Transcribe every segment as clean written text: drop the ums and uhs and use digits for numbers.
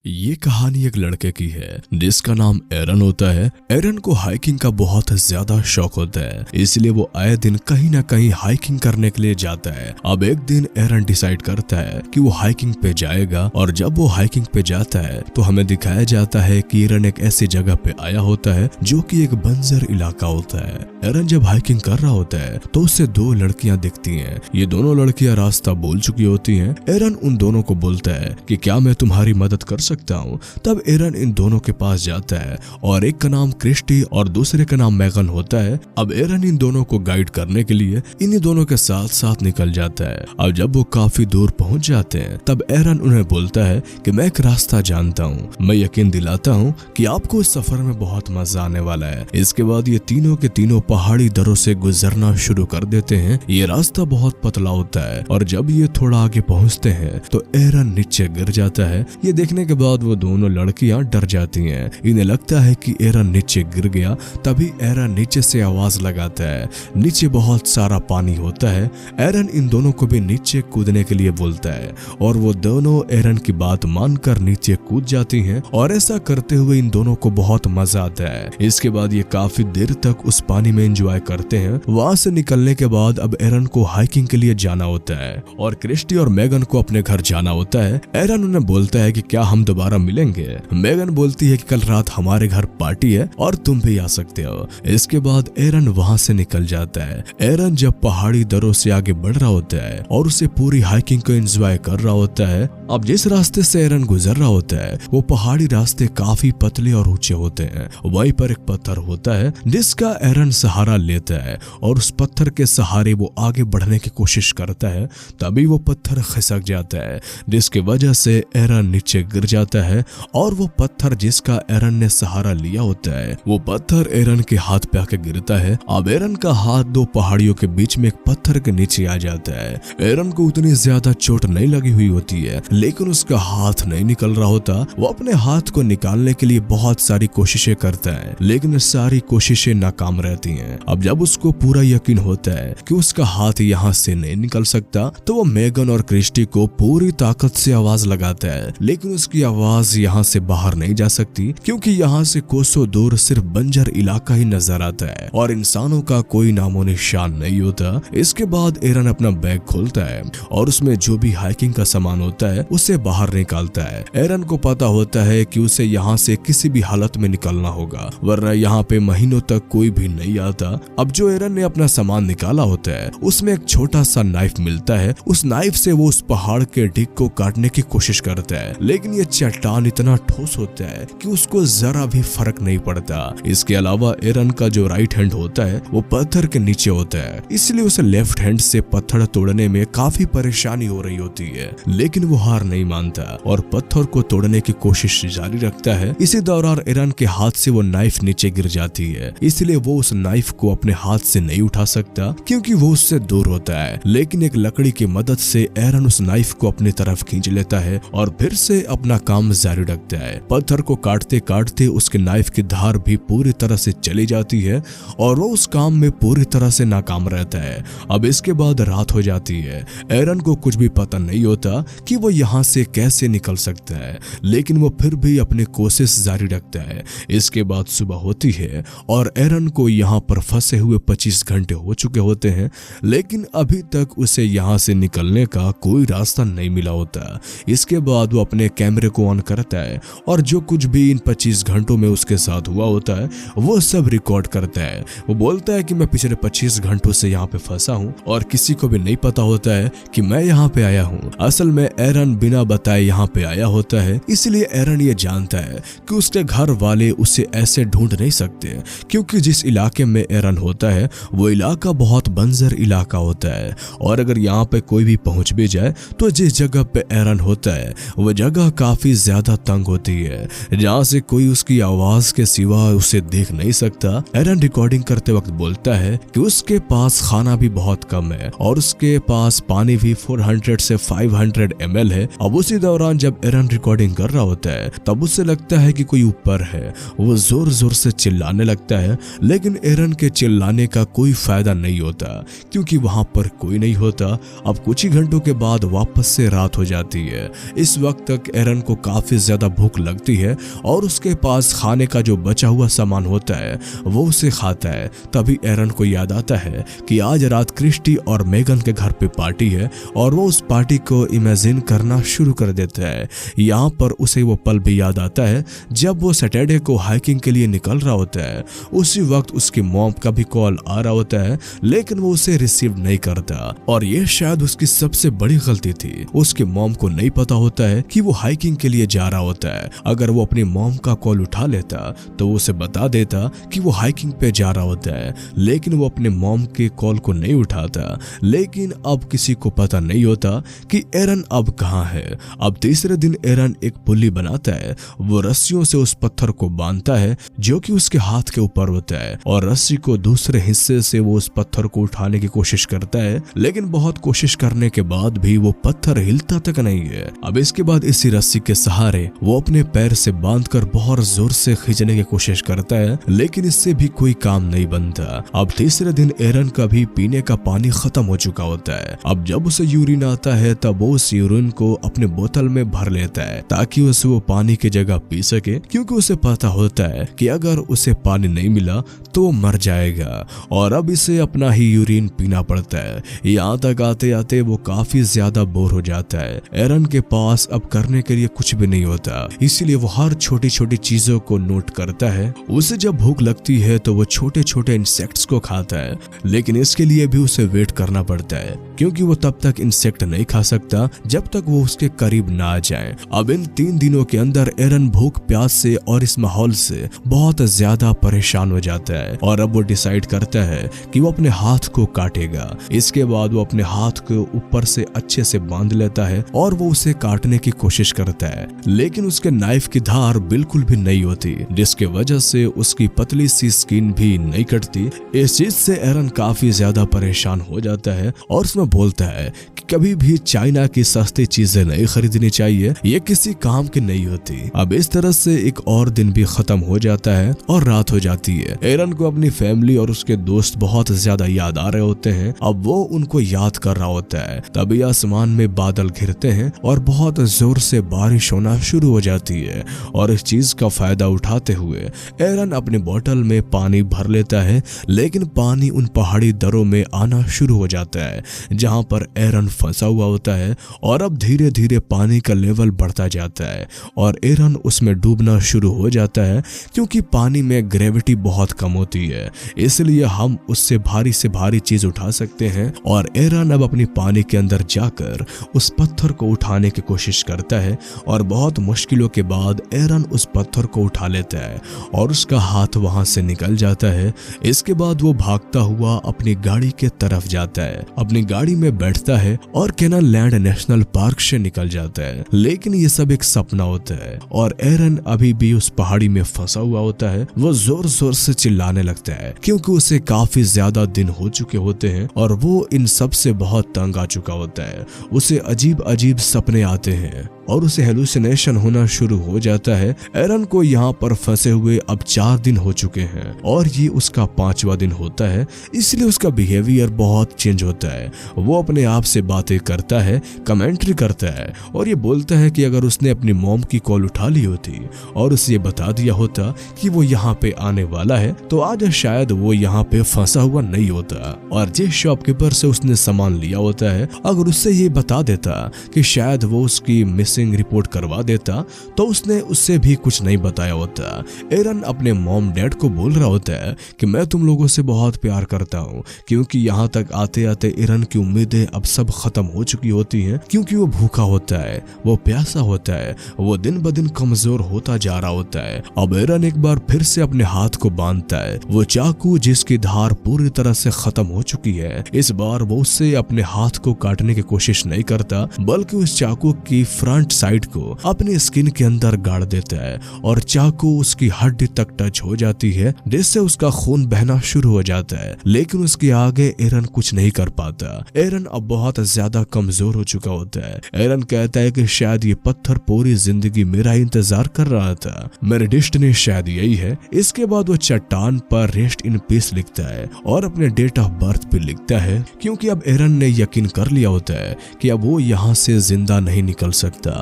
ये कहानी एक लड़के की है जिसका नाम एरन होता है। एरन को हाइकिंग का बहुत ज्यादा शौक होता है, इसलिए वो आए दिन कहीं ना कहीं हाइकिंग करने के लिए जाता है। अब एक दिन एरन डिसाइड करता है कि वो हाइकिंग पे जाएगा, और जब वो हाइकिंग पे जाता है तो हमें दिखाया जाता है कि एरन एक ऐसी जगह पे आया होता है जो कि एक बंजर इलाका होता है। एरन जब हाइकिंग कर रहा होता है तो उससे दो लड़कियां दिखती हैं। ये दोनों लड़कियां रास्ता भूल चुकी होती हैं। एरन उन दोनों को बोलता है कि क्या मैं तुम्हारी मदद कर सकता हूँ। तब एरन इन दोनों के पास जाता है, और एक का नाम क्रिस्टी और दूसरे का नाम मैगन होता है। अब एरन इन दोनों को गाइड करने के लिए इन्हीं दोनों के साथ साथ निकल जाता है। अब जब वो काफी दूर पहुंच जाते हैं तब एरन उन्हें बोलता है कि मैं एक रास्ता जानता हूँ, मैं यकीन दिलाता हूँ कि आपको इस सफर में बहुत मजा आने वाला है। इसके बाद ये तीनों के तीनों पहाड़ी दरों से गुजरना शुरू कर देते हैं। ये रास्ता बहुत पतला होता है, और जब ये थोड़ा आगे पहुंचते हैं तो एरन नीचे गिर जाता है। ये देखने के बाद वो दोनों लड़कियां डर जाती हैं। इन्हें लगता है कि एरन नीचे गिर गया। तभी एरन नीचे से आवाज लगाता है। नीचे बहुत सारा पानी होता है। एरन इन दोनों को भी नीचे कूदने के लिए बोलता है, और वो दोनों एरन की बात मानकर नीचे कूद जाती हैं, और ऐसा करते हुए इन दोनों को बहुत मजा आता है। इसके बाद ये काफी देर तक उस पानी में एंजॉय करते हैं। वहां से निकलने के बाद अब एरन को हाइकिंग के लिए जाना होता है, और क्रिस्टी और मैगन को अपने घर जाना होता है। एरन उन्हें बोलता है कि क्या हम दोबारा मिलेंगे। मैगन बोलती है कि कल रात हमारे घर पार्टी है और तुम भी आ सकते हो। इसके बाद एरन वहां से निकल जाता है। एरन जब पहाड़ी दरों से आगे बढ़ रहा होता है और उसे पूरी हाइकिंग को एंजॉय कर रहा होता है। अब जिस रास्ते से एरन गुजर रहा होता है वो पहाड़ी रास्ते काफी पतले और ऊंचे होते हैं। वहीं पर एक पत्थर होता है जिसका एरन सहारा लेता है, और उस पत्थर के सहारे वो आगे बढ़ने की कोशिश करता है। तभी वो पत्थर खिसक जाता है, जिसकी वजह से एरन नीचे गिर जाता है, और वो पत्थर जिसका एरन ने सहारा लिया होता है वो पत्थर एरन के हाथ पे आके गिरता है। अब एरन का हाथ दो पहाड़ियों के बीच में एक पत्थर के नीचे आ जाता है। एरन को उतनी ज्यादा चोट नहीं लगी हुई होती है, लेकिन उसका हाथ नहीं निकल रहा होता। वो अपने हाथ को निकालने के लिए बहुत सारी कोशिशें करता है, लेकिन सारी कोशिशें नाकाम रहती हैं। अब जब उसको पूरा यकीन होता है कि उसका हाथ यहाँ से नहीं निकल सकता तो वो मैगन और क्रिस्टी को पूरी ताकत से आवाज लगाता है, लेकिन उसकी आवाज यहाँ से बाहर नहीं जा सकती, क्योंकि यहाँ से कोसों दूर सिर्फ बंजर इलाका ही नजर आता है और इंसानों का कोई नामो निशान नहीं होता। इसके बाद एरन अपना बैग खोलता है और उसमें जो भी हाइकिंग का सामान होता है उसे बाहर निकालता है। एरन को पता होता है कि उसे यहाँ से किसी भी हालत में निकलना होगा, वरना यहाँ पे महीनों तक कोई भी नहीं आता। अब जो एरन ने अपना सामान निकाला होता है उसमें एक छोटा सा नाइफ मिलता है। उस नाइफ से वो उस पहाड़ के डिग को काटने की कोशिश करता है, लेकिन ये चट्टान इतना ठोस होता है कि उसको जरा भी फर्क नहीं पड़ता। इसके अलावा एरन का जो राइट हैंड होता है वो पत्थर के नीचे होता है, इसलिए उसे लेफ्ट हैंड से पत्थर तोड़ने में काफी परेशानी हो रही होती है, लेकिन वो हार नहीं मानता और पत्थर को तोड़ने की कोशिश जारी रखता है। इसी दौरान एरन के हाथ से वो नाइफ नीचे गिर जाती है, इसलिए वो उस नाइफ को अपने हाथ से नहीं उठा सकता क्योंकि वो उससे दूर होता है। लेकिन एक लकड़ी की मदद से एरन उस नाइफ को अपनी तरफ खींच लेता है और फिर से अपना काम जारी रखता है। पत्थर को काटते काटते उसके नाइफ की धार भी पूरी तरह से चली जाती है और वो उस काम में पूरी तरह से नाकाम रहता है। अब इसके बाद रात हो जाती है। एरन को कुछ भी पता नहीं होता कि वो यहाँ से कैसे निकल सकता है, लेकिन वो फिर भी अपनी कोशिश जारी रखता है। इसके बाद सुबह होती है और एरन को यहाँ पर फंसे हुए 25 घंटे हो चुके होते हैं, लेकिन अभी तक उसे यहाँ से निकलने का कोई रास्ता नहीं मिला होता। इसके बाद वो अपने कैमरे को ऑन करता है और जो कुछ भी इन 25 घंटों में उसके साथ हुआ होता है वो सब रिकॉर्ड करता है। वो बोलता है कि मैं पिछले 25 घंटों से यहाँ पे फंसा हूँ और किसी को भी नहीं पता होता है कि मैं यहाँ पे आया हूँ। असल में एरन बिना बताए यहाँ पे आया होता है, इसलिए एरन ये जानता है कि उसके घर वाले उसे ऐसे ढूंढ नहीं सकते, क्योंकि जिस इलाके में एरन होता है वो इलाका बहुत बंजर इलाका होता है, और अगर यहाँ पे कोई भी पहुंच भी जाए तो जिस जगह पे एरन होता है वो जगह काफी ज्यादा तंग होती है, जहाँ से कोई उसकी आवाज के सिवा उसे देख नहीं सकता। एरन रिकॉर्डिंग करते वक्त बोलता है कि उसके पास खाना भी बहुत कम है और उसके पास पानी भी 400 से 500 ml है। अब उसी दौरान जब एरन रिकॉर्डिंग कर रहा होता है तब उसे लगता है कि कोई ऊपर है। वो जोर जोर से चिल्लाने लगता है, लेकिन एरन के चिल्लाने का कोई फायदा नहीं होता क्योंकि वहां पर कोई कोई नहीं होता। अब कुछ ही घंटों के बाद वापस से रात हो जाती है। इस वक्त तक एरन को को काफी ज्यादा भूख लगती है और उसके पास खाने का जो बचा हुआ सामान होता है वो उसे खाता है। तभी एरन को याद आता है कि आज रात क्रिस्टी और मेगन के घर पे पार्टी है और वो उस पार्टी को इमेजिन करना शुरू कर देता है। यहाँ पर उसे वो पल भी याद आता है जब वो सैटरडे को हाइकिंग के लिए निकल रहा होता है। उसी वक्त उसकी मॉम का भी कॉल आ रहा होता है, लेकिन वो उसे रिसीव नहीं करता और ये शायद उसकी सबसे बड़ी गलती थी। उसकी मॉम को नहीं पता होता है कि वो हाइकिंग के लिए जा रहा होता है। अगर वो अपनी मॉम का कॉल उठा लेता तो वो उसे बता देता कि वो हाइकिंग पे जा रहा होता है, लेकिन वो अपने मॉम के कॉल को नहीं उठाता। लेकिन अब किसी को पता नहीं होता कि एरन अब कहाँ है। अब तीसरे दिन एरन एक पुल्ली बनाता है। वो रस्सियों से उस पत्थर को बांधता है जो कि उसके हाथ के ऊपर होता है और रस्सी को दूसरे हिस्से से वो उस पत्थर को उठाने की कोशिश करता है, लेकिन बहुत कोशिश करने के बाद भी वो पत्थर हिलता तक नहीं है। अब इसके बाद इसी रस्सी के सहारे वो अपने पैर से बांधकर बहुत जोर से खींचने की कोशिश करता है, लेकिन इससे भी कोई काम नहीं बनता। अब तीसरे दिन एरन का भी पीने का पानी खत्म हो चुका होता है। अब जब उसे यूरिन आता है तब वो उस यूरिन को अपने बोतल में भर लेता है ताकि उसे वो पानी की जगह पी सके, क्योंकि उसे पता होता है कि अगर उसे पानी नहीं मिला तो वो मर जाएगा और अब इसे अपना ही यूरिन पीना पड़ता है। यहाँ तक आते आते वो काफी ज्यादा बोर हो जाता है। एरन के पास अब करने के लिए कुछ भी नहीं होता, इसीलिए वो हर छोटी छोटी चीजों को नोट करता है। उसे जब भूख लगती है तो वो छोटे छोटे इंसेक्ट्स को खाता है, लेकिन इसके लिए भी उसे वेट करना पड़ता है क्योंकि वो तब तक इंसेक्ट नहीं खा सकता जब तक वो उसके करीब ना आ जाए। अब इन 3 दिनों के अंदर एरन भूख प्यास से और इस माहौल से बहुत ज्यादा परेशान हो जाता है और अब वो डिसाइड करता है कि वो अपने हाथ को काटेगा। इसके बाद वो अपने हाथ को ऊपर से अच्छे से बांध लेता है और वो उसे काटने की कोशिश करता है, लेकिन उसके नाइफ की धार बिल्कुल भी नहीं होती, जिसके वजह से उसकी पतली सी स्किन भी नहीं कटती। इस चीज से एरन काफी ज्यादा परेशान हो जाता है और उसमें बोलता है कि कभी भी चाइना की सस्ती चीजें नहीं खरीदनी चाहिए, ये किसी काम की नहीं होती। अब इस तरह से एक और दिन भी खत्म हो जाता है और रात हो जाती है। एरन को अपनी फैमिली और उसके दोस्त बहुत ज्यादा याद आ रहे होते हैं। अब वो उनको याद कर रहा होता है, तभी आसमान में बादल घिरते हैं और बहुत जोर से बारिश होना शुरू हो जाती है और इस चीज का फायदा उठाते हुए एरन अपनी बोतल में पानी भर लेता है, लेकिन पानी उन पहाड़ी दरों में आना शुरू हो जाता है जहां पर एरन फंसा हुआ होता है और अब धीरे धीरे पानी का लेवल बढ़ता जाता है और एरन उसमें डूबना शुरू हो जाता है क्योंकि पानी में ग्रेविटी बहुत कम होती है, इसलिए हम उससे भारी से भारी चीज उठा सकते हैं। और एरन अब अपनी पानी के अंदर जाकर उस पत्थर को उठाने की कोशिश करता है और बहुत मुश्किलों के बाद एरन उस पत्थर को उठा लेता है और उसका हाथ वहां से निकल जाता है। इसके बाद वो भागता हुआ अपनी गाड़ी के तरफ जाता है, अपनी गाड़ी में बैठता है और कैनन लैंड नेशनल पार्क से निकल जाता है। लेकिन ये सब एक सपना होता है और एरन अभी भी उस पहाड़ी में फंसा हुआ होता है। वो जोर जोर से चिल्लाने लगता है क्योंकि उसे काफी ज्यादा दिन हो चुके होते हैं और वो इन सब से बहुत तंग आ चुका होता है। उसे अजीब अजीब सपने आते हैं और उसे हेलुसिनेशन होना शुरू हो जाता है। एरन को यहाँ पर फंसे हुए अब 4 दिन हो चुके हैं और ये उसका 5वां दिन होता है, इसलिए उसका बिहेवियर बहुत चेंज होता है। वो अपने आप से बातें करता है, कमेंट्री करता है और ये बोलता है कि अगर उसने अपनी मॉम की कॉल उठा ली होती और उसे ये बता दिया होता कि वो यहाँ पे आने वाला है तो आज शायद वो यहाँ पे फंसा हुआ नहीं होता। और जिस शॉपकीपर से उसने सामान लिया होता है अगर उससे ये बता देता कि शायद वो उसकी मिसिंग रिपोर्ट करवा देता तो उसने उससे भी कुछ नहीं बताया होता। एरन अपने मॉम डैड को बोल रहा होता है कि मैं तुम लोगों से बहुत प्यार करता हूँ, क्योंकि यहाँ तक आते आते एरन की उम्मीदें अब सब खत्म हो चुकी होती हैं क्योंकि वो भूखा होता है, वो प्यासा होता है, वो दिन ब दिन कमजोर होता जा रहा होता है। अब एरन एक बार फिर से अपने हाथ को बांधता है। वो चाकू जिसकी धार पूरी तरह से खत्म हो चुकी है, इस बार वो उससे अपने हाथ को काटने की कोशिश नहीं करता बल्कि उस चाकू की फ्रंट साइड को अपनी स्किन के अंदर गाड़ देता है और चाकू उसकी हड्डी तक टच हो जाती है जिससे उसका खून बहना शुरू हो जाता है। लेकिन उसके आगे एरन कुछ नहीं कर पाता। एरन अब बहुत ज्यादा कमजोर हो चुका होता है। एरन कहता है कि शायद ये पत्थर पूरी जिंदगी मेरा इंतजार कर रहा था, मेरी डेस्टिनी शायद यही है। इसके बाद वो चट्टान पर रेस्ट इन पीस लिखता है और अपने डेट ऑफ बर्थ भी लिखता है क्योंकि अब एरन ने यकीन कर लिया होता है कि अब वो यहाँ से जिंदा नहीं निकल सकता।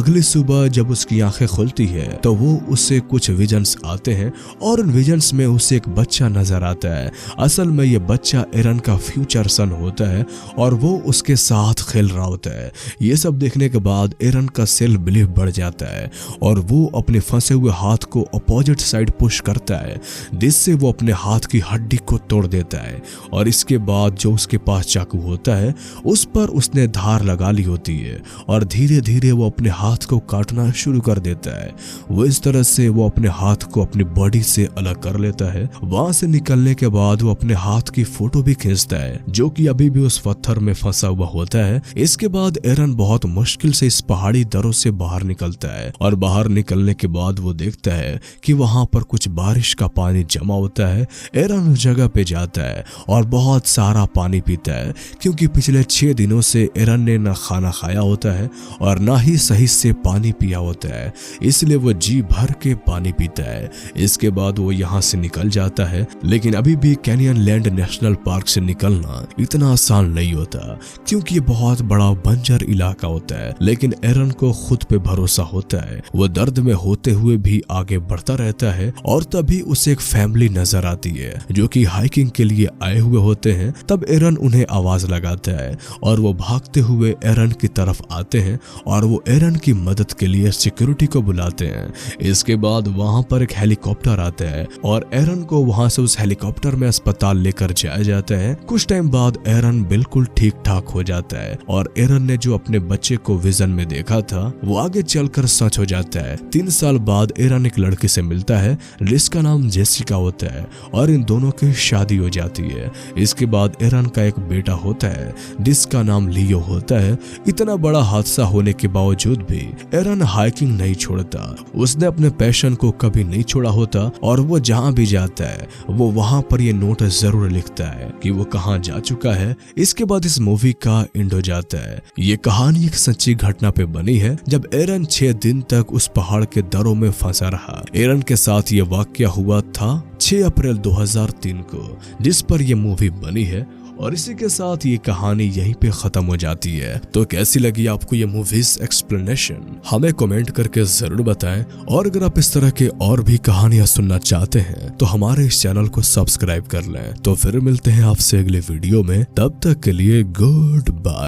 अगली सुबह जब उसकी आंखें खुलती है तो वो उसे कुछ विजन्स आते हैं और उन विजन्स में उसे एक बच्चा नजर आता है। असल में ये बच्चा एरन का फ्यूचर सन होता है और वो उसके साथ खेल रहा होता है। ये सब देखने के बाद एरन का सेल्फ बिलीफ बढ़ जाता है और वो अपने फंसे हुए हाथ को अपोजिट साइड पुश करता है, जिससे वो अपने हाथ की हड्डी को तोड़ देता है और इसके बाद जो उसके पास चाकू होता है उस पर उसने धार लगा ली होती है और धीरे धीरे वो अपने हाथ को काटना शुरू कर देता है। वो इस तरह से वो अपने हाथ को अपनी बॉडी से अलग कर लेता है। वहां से निकलने के बाद वो अपने हाथ की फोटो भी खींचता है जो कि अभी भी उस पत्थर में फंसा हुआ होता है। इसके बाद एरन बहुत मुश्किल से इस पहाड़ी दरों से बाहर निकलता है और बाहर निकलने के बाद वो देखता है कि वहां पर कुछ बारिश का पानी जमा होता है। एरन उस जगह पे जाता है और बहुत सारा पानी पीता है क्योंकि पिछले 6 दिनों से एरन ने न खाना खाया होता है और ना ही सही से पानी पिया होता है, इसलिए वो जी भर के पानी पीता है। इसके बाद वो यहाँ से निकल जाता है, लेकिन अभी भी कैनियन लैंड नेशनल पार्क से निकलना इतना आसान नहीं होता क्योंकि ये बहुत बड़ा बंजर इलाका होता है। लेकिन एरन को खुद पे भरोसा होता है। वो दर्द में होते हुए भी आगे बढ़ता रहता है और तभी उसे एक फैमिली नजर आती है जो कि हाइकिंग के लिए आए हुए होते हैं। तब एरन उन्हें आवाज लगाता है और वो भागते हुए एरन की तरफ आते हैं और वो एरन की मदद के लिए सिक्योरिटी को बुलाते हैं। इसके बाद वहां पर एक हेलीकॉप्टर आता है और एरन को वहां से उस हेलीकॉप्टर में अस्पताल लेकर जाया जाता है। कुछ टाइम बाद एरन बिल्कुल ठीक ठाक हो जाता है और एरन ने जो अपने बच्चे को विजन में देखा था वो आगे चलकर सच हो जाता है। 3 साल बाद एरन एक लड़की से मिलता है जिसका नाम जेसिका होता है और इन दोनों की शादी हो जाती है। इसके बाद एरन का एक बेटा होता है जिसका नाम लियो होता है। इतना बड़ा हादसा होने के बावजूद भी एरन हाइकिंग नहीं छोड़ता। उसने अपने पैशन को कभी नहीं छोड़ा होता और वो जहाँ भी जाता है वो वहां पर ये नोट जरूर लिखता है कि वो कहाँ जा चुका है। इसके बाद इस मूवी का एंड हो जाता है। ये कहानी एक सच्ची घटना पे बनी है जब एरन 6 दिन तक उस पहाड़ के दरों में फंसा रहा। एरन के साथ ये वाकया हुआ था 6 अप्रैल 2003 को, जिस पर यह मूवी बनी है। और इसी के साथ ये कहानी यहीं पे खत्म हो जाती है। तो कैसी लगी आपको ये मूवीज एक्सप्लेनेशन हमें कमेंट करके जरूर बताएं। और अगर आप इस तरह के और भी कहानियां सुनना चाहते हैं तो हमारे इस चैनल को सब्सक्राइब कर लें। तो फिर मिलते हैं आपसे अगले वीडियो में, तब तक के लिए गुड बाय।